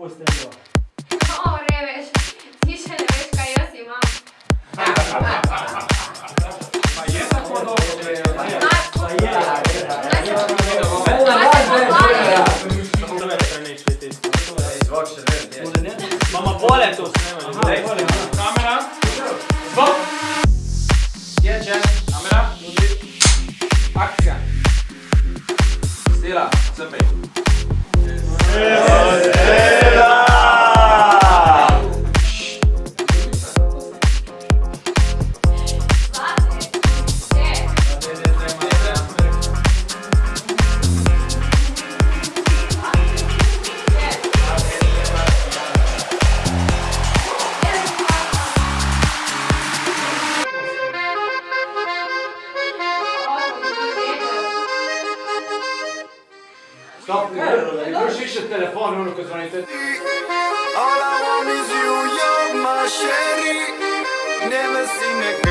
pustim. O, reveš, ti še ne veš, kaj jaz imam. Pa je tako dobro, Mama pole to snemali. Kamera. Zvok. Sječe. Kamera. Akcija. Stila. Zapej. Stop, ne krušiš še telefon, ono ko zvonite. All I want is you, you're my sherry. Never seen a